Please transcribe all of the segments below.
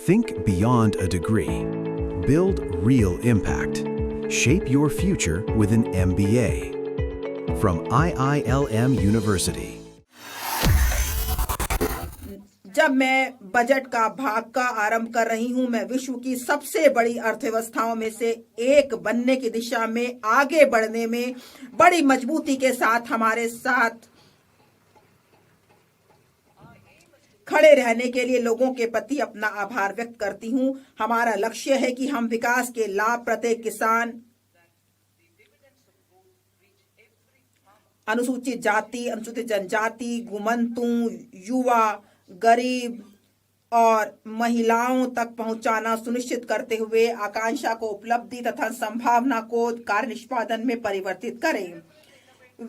Think beyond a degree. Build real impact. Shape your future with an MBA. From IILM University. जब मैं budget का भाग का आरंभ कर रही हूं, मैं विश्व की सबसे बड़ी अर्थव्यवस्थाओं में से एक बनने की दिशा में आगे बढ़ने में बड़ी मजबूती के साथ हमारे साथ खड़े रहने के लिए लोगों के प्रति अपना आभार व्यक्त करती हूं। हमारा लक्ष्य है कि हम विकास के लाभ प्रत्येक किसान, अनुसूचित जाति, अनुसूचित जनजाति, घुमंतू, युवा, गरीब और महिलाओं तक पहुंचाना सुनिश्चित करते हुए आकांक्षा को उपलब्धि तथा संभावना को कार्य निष्पादन में परिवर्तित करें।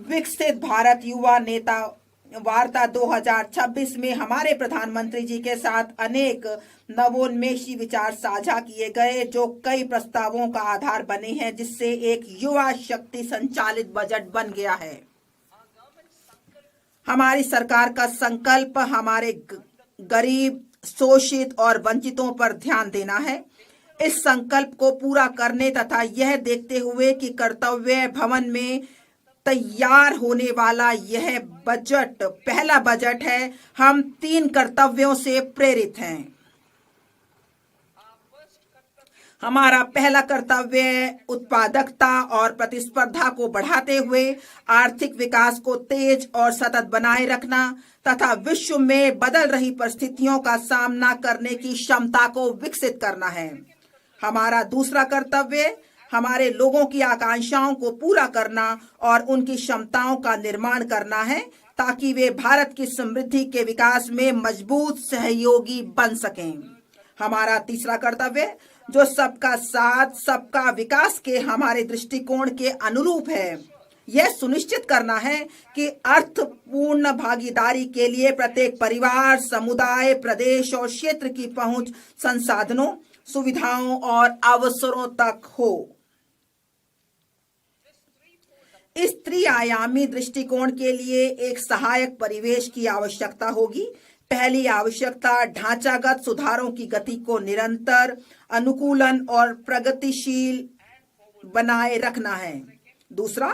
विकसित भारत युवा नेता वार्ता 2026 में हमारे प्रधानमंत्री जी के साथ अनेक नवोन्मेषी विचार साझा किए गए, जो कई प्रस्तावों का आधार बने हैं, जिससे एक युवा शक्ति संचालित बजट बन गया है। हमारी सरकार का संकल्प हमारे गरीब, शोषित और वंचितों पर ध्यान देना है। इस संकल्प को पूरा करने तथा यह देखते हुए कि कर्तव्य भवन में तैयार होने वाला यह बजट पहला बजट है, हम 3 कर्तव्यों से प्रेरित हैं। हमारा पहला कर्तव्य उत्पादकता और प्रतिस्पर्धा को बढ़ाते हुए आर्थिक विकास को तेज और सतत बनाए रखना तथा विश्व में बदल रही परिस्थितियों का सामना करने की क्षमता को विकसित करना है। हमारा दूसरा कर्तव्य हमारे लोगों की आकांक्षाओं को पूरा करना और उनकी क्षमताओं का निर्माण करना है, ताकि वे भारत की समृद्धि के विकास में मजबूत सहयोगी बन सकें। हमारा तीसरा कर्तव्य, जो सबका साथ सबका विकास के हमारे दृष्टिकोण के अनुरूप है, यह सुनिश्चित करना है कि अर्थपूर्ण भागीदारी के लिए प्रत्येक परिवार, समुदाय, प्रदेश और क्षेत्र की पहुंच संसाधनों, सुविधाओं और अवसरों तक हो। इस त्रिआयामी दृष्टिकोण के लिए एक सहायक परिवेश की आवश्यकता होगी। पहली आवश्यकता ढांचागत सुधारों की गति को निरंतर, अनुकूलन और प्रगतिशील बनाए रखना है। दूसरा,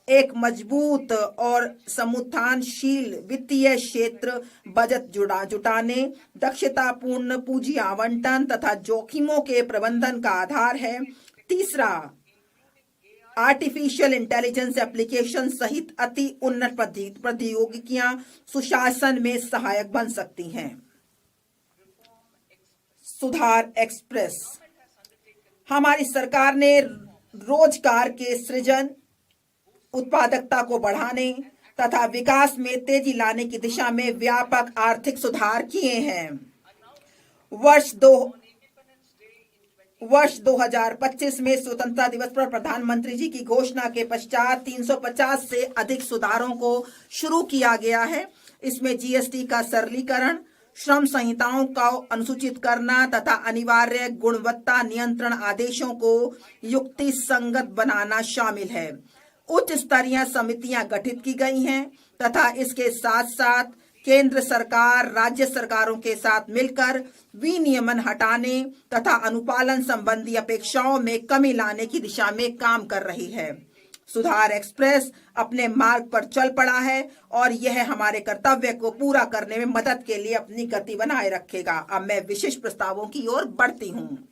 एक मजबूत और समुत्थानशील वित्तीय क्षेत्र, बजट जुटाने, दक्षतापूर्ण पूंजी आवंटन तथा जोखिमों के प्रबंधन का आधार है। तीसरा, आर्टिफिशियल इंटेलिजेंस एप्लीकेशन सहित अति उन्नत प्रौद्योगिकियां सुशासन में सहायक बन सकती हैं। सुधार एक्सप्रेस। हमारी सरकार ने रोजगार के सृजन, उत्पादकता को बढ़ाने तथा विकास में तेजी लाने की दिशा में व्यापक आर्थिक सुधार किए हैं। वर्ष 2025 में स्वतंत्रता दिवस पर प्रधानमंत्री जी की घोषणा के पश्चात 350 से अधिक सुधारों को शुरू किया गया है। इसमें जीएसटी का सरलीकरण, श्रम संहिताओं का अनुसूचित करना तथा अनिवार्य गुणवत्ता नियंत्रण आदेशों को युक्ति संगत बनाना शामिल है। उच्च स्तरीय समितियां गठित की गई हैं तथा इसके साथ साथ केंद्र सरकार राज्य सरकारों के साथ मिलकर विनियमन हटाने तथा अनुपालन संबंधी अपेक्षाओं में कमी लाने की दिशा में काम कर रही है। सुधार एक्सप्रेस अपने मार्ग पर चल पड़ा है और यह हमारे कर्तव्य को पूरा करने में मदद के लिए अपनी गति बनाए रखेगा। अब मैं विशिष्ट प्रस्तावों की ओर बढ़ती हूँ।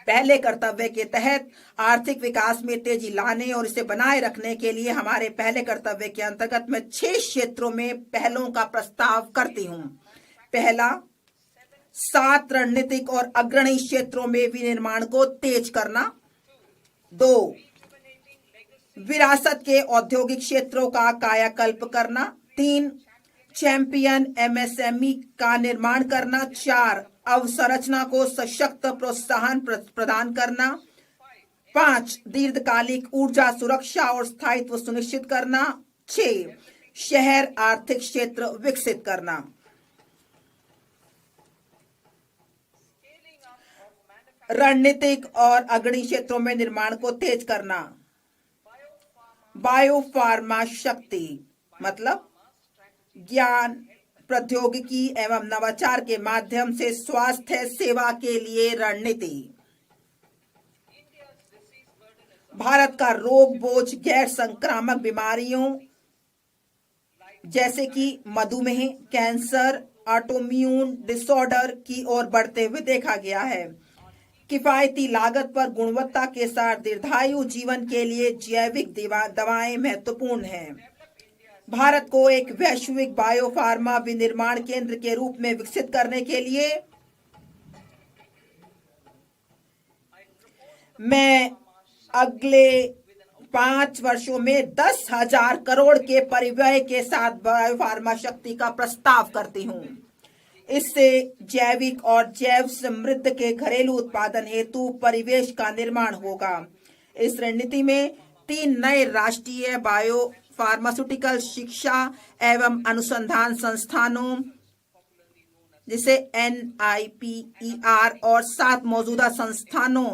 पहले कर्तव्य के तहत आर्थिक विकास में तेजी लाने और इसे बनाए रखने के लिए हमारे पहले कर्तव्य के अंतर्गत मैं 6 क्षेत्रों में पहलों का प्रस्ताव करती हूँ। पहला, 7 रणनीतिक और अग्रणी क्षेत्रों में विनिर्माण को तेज करना। 2, विरासत के औद्योगिक क्षेत्रों का कायाकल्प करना। 3, चैंपियन एमएसएमई का निर्माण करना। 4, अवसंरचना को सशक्त प्रोत्साहन प्रदान करना। 5, दीर्घकालिक ऊर्जा सुरक्षा और स्थायित्व सुनिश्चित करना। 6, शहर आर्थिक क्षेत्र विकसित करना। रणनीतिक और अग्रणी क्षेत्रों में निर्माण को तेज करना। बायोफार्मा शक्ति मतलब ज्ञान, प्रौद्योगिकी एवं नवाचार के माध्यम से स्वास्थ्य सेवा के लिए रणनीति। भारत का रोग बोझ गैर संक्रामक बीमारियों जैसे कि मधुमेह, कैंसर, ऑटोइम्यून डिसऑर्डर की ओर बढ़ते हुए देखा गया है। किफायती लागत पर गुणवत्ता के साथ दीर्घायु जीवन के लिए जैविक दवाएं महत्वपूर्ण हैं। भारत को एक वैश्विक बायोफार्मा विनिर्माण केंद्र के रूप में विकसित करने के लिए मैं अगले 5 वर्षों में 10,000 करोड़ के परिव्यय के साथ बायोफार्मा शक्ति का प्रस्ताव करती हूं। इससे जैविक और जैव समृद्ध के घरेलू उत्पादन हेतु परिवेश का निर्माण होगा। इस रणनीति में 3 नए राष्ट्रीय बायो फार्मास्यूटिकल शिक्षा एवं अनुसंधान संस्थानों जिसे NIPER और 7 मौजूदा संस्थानों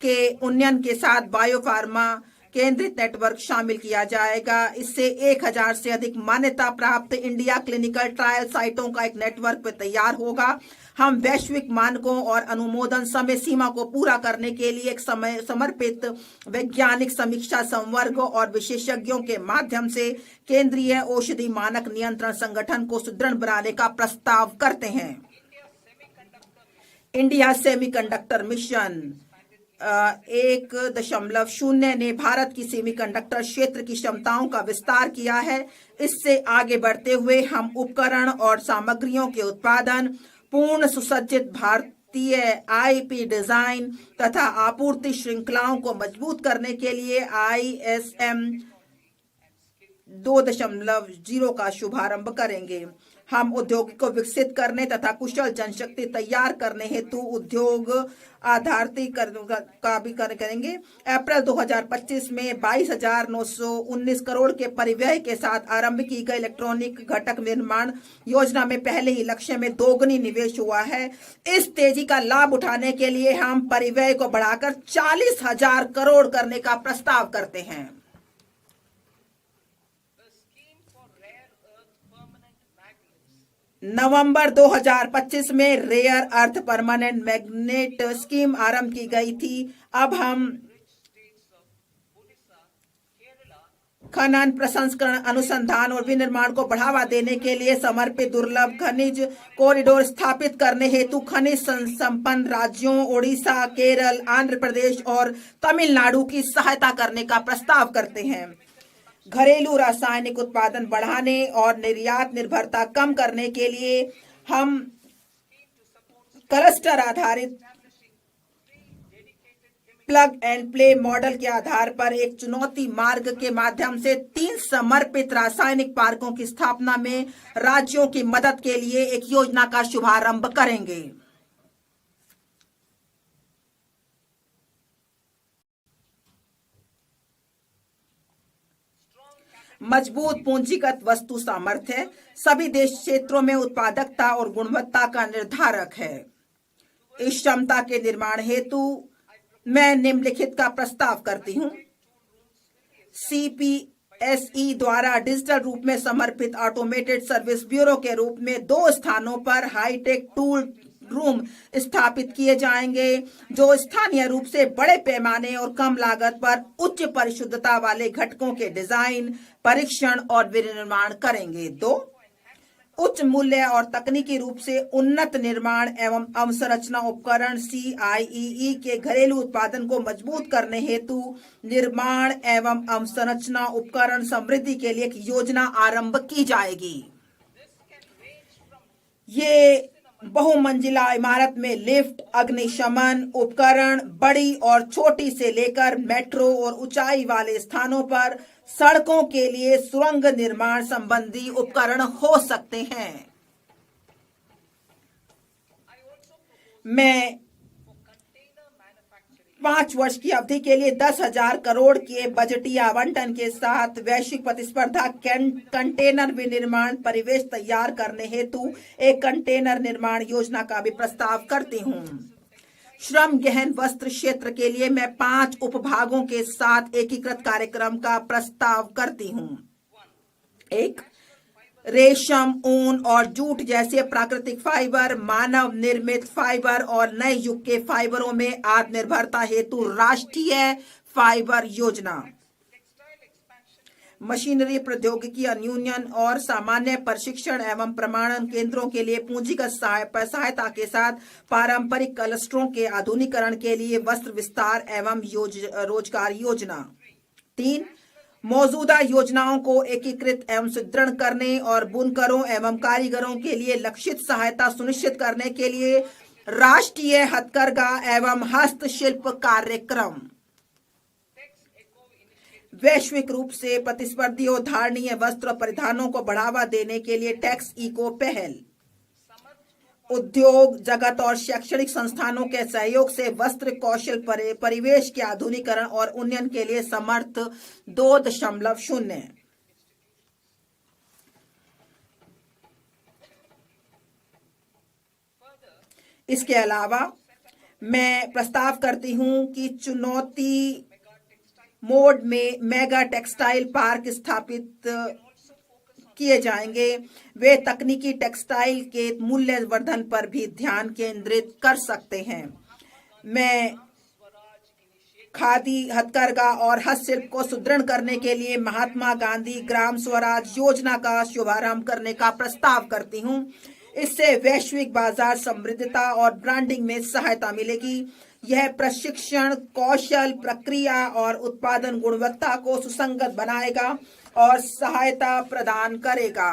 के उन्नयन के साथ बायोफार्मा केंद्रित नेटवर्क शामिल किया जाएगा। इससे 1000 से अधिक मान्यता प्राप्त इंडिया क्लिनिकल ट्रायल साइटों का एक नेटवर्क तैयार होगा। हम वैश्विक मानकों और अनुमोदन समय सीमा को पूरा करने के लिए एक समर्पित वैज्ञानिक समीक्षा संवर्ग और विशेषज्ञों के माध्यम से केंद्रीय औषधि मानक नियंत्रण संगठन को सुदृढ़ बनाने का प्रस्ताव करते हैं। इंडिया सेमीकंडक्टर मिशन 1.0 ने भारत की सेमीकंडक्टर क्षेत्र की क्षमताओं का विस्तार किया है। इससे आगे बढ़ते हुए हम उपकरण और सामग्रियों के उत्पादन, पूर्ण सुसज्जित भारतीय IP डिजाइन तथा आपूर्ति श्रृंखलाओं को मजबूत करने के लिए ISM 2.0 का शुभारंभ करेंगे। हम उद्योग को विकसित करने तथा कुशल जनशक्ति तैयार करने हेतु उद्योग आधारित का भी करेंगे। अप्रैल 2025 में 22,919 करोड़ के परिव्यय के साथ आरंभ की गई इलेक्ट्रॉनिक घटक निर्माण योजना में पहले ही लक्ष्य में दोगुनी निवेश हुआ है। इस तेजी का लाभ उठाने के लिए हम परिव्यय को बढ़ाकर 40,000 करोड़ करने का प्रस्ताव करते हैं। नवंबर 2025 में rare earth permanent magnet scheme आरंभ की गई थी। अब हम खनन, प्रसंस्करण, अनुसंधान और विनिर्माण को बढ़ावा देने के लिए समर्पित दुर्लभ खनिज कॉरिडोर स्थापित करने हेतु खनिज संपन्न राज्यों ओडिशा, केरल, आंध्र प्रदेश और तमिलनाडु की सहायता करने का प्रस्ताव करते हैं। घरेलू रासायनिक उत्पादन बढ़ाने और निर्यात निर्भरता कम करने के लिए हम क्लस्टर आधारित प्लग एंड प्ले मॉडल के आधार पर एक चुनौती मार्ग के माध्यम से 3 समर्पित रासायनिक पार्कों की स्थापना में राज्यों की मदद के लिए एक योजना का शुभारंभ करेंगे। मजबूत पूंजीगत वस्तु सामर्थ्य सभी देश क्षेत्रों में उत्पादकता और गुणवत्ता का निर्धारक है। इस क्षमता के निर्माण हेतु मैं निम्नलिखित का प्रस्ताव करती हूं। CPSE द्वारा डिजिटल रूप में समर्पित ऑटोमेटेड सर्विस ब्यूरो के रूप में 2 स्थानों पर हाईटेक टूल रूम स्थापित किए जाएंगे जो स्थानीय रूप से बड़े पैमाने और कम लागत पर उच्च परिशुद्धता वाले घटकों के डिजाइन, परीक्षण और विनिर्माण करेंगे। 2 उच्च मूल्य और तकनीकी रूप से उन्नत निर्माण एवं अवसंरचना उपकरण CIEE के घरेलू उत्पादन को मजबूत करने हेतु निर्माण एवं अवसंरचना उपकरण समृद्धि के लिए एक योजना आरंभ की जाएगी। ये बहुमंजिला इमारत में लिफ्ट, अग्निशमन उपकरण, बड़ी और छोटी से लेकर मेट्रो और ऊंचाई वाले स्थानों पर सड़कों के लिए सुरंग निर्माण संबंधी उपकरण हो सकते हैं। मैं 5 वर्ष की अवधि के लिए 10,000 करोड़ के बजटीय आवंटन के साथ वैश्विक प्रतिस्पर्धा कंटेनर विनिर्माण परिवेश तैयार करने हेतु एक कंटेनर निर्माण योजना का भी प्रस्ताव करती हूं। श्रम गहन वस्त्र क्षेत्र के लिए मैं 5 उपभागों के साथ एकीकृत कार्यक्रम का प्रस्ताव करती हूं। 1. रेशम, ऊन और जूट जैसे प्राकृतिक फाइबर, मानव निर्मित फाइबर और नए युग के फाइबरों में आत्मनिर्भरता हेतु राष्ट्रीय फाइबर योजना, मशीनरी प्रौद्योगिकी अन्यून और सामान्य प्रशिक्षण एवं प्रमाणन केंद्रों के लिए पूंजीगत सहायता के साथ पारंपरिक क्लस्टरों के आधुनिकीकरण के लिए वस्त्र विस्तार एवं रोजगार योजना। 3, मौजूदा योजनाओं को एकीकृत एवं सुदृढ़ करने और बुनकरों एवं कारीगरों के लिए लक्षित सहायता सुनिश्चित करने के लिए राष्ट्रीय हथकरघा एवं हस्तशिल्प कार्यक्रम। वैश्विक रूप से प्रतिस्पर्धी और धारणीय वस्त्र परिधानों को बढ़ावा देने के लिए टैक्स इको पहल। उद्योग जगत और शैक्षणिक संस्थानों के सहयोग से वस्त्र कौशल परिवेश के आधुनिकीकरण और उन्नयन के लिए समर्थ 2.0। इसके अलावा मैं प्रस्ताव करती हूं कि चुनौती मोड में मेगा टेक्सटाइल पार्क स्थापित किए जाएंगे। वे तकनीकी टेक्सटाइल के मूल्यवर्धन पर भी ध्यान केंद्रित कर सकते हैं। मैं खादी, हथकरघा और हस्तशिल्प को सुदृढ़ करने के लिए महात्मा गांधी ग्राम स्वराज योजना का शुभारंभ करने का प्रस्ताव करती हूं। इससे वैश्विक बाजार समृद्धता और ब्रांडिंग में सहायता मिलेगी। यह प्रशिक्षण, कौशल, प्रक्रिया और उत्पादन गुणवत्ता को सुसंगत बनाएगा और सहायता प्रदान करेगा।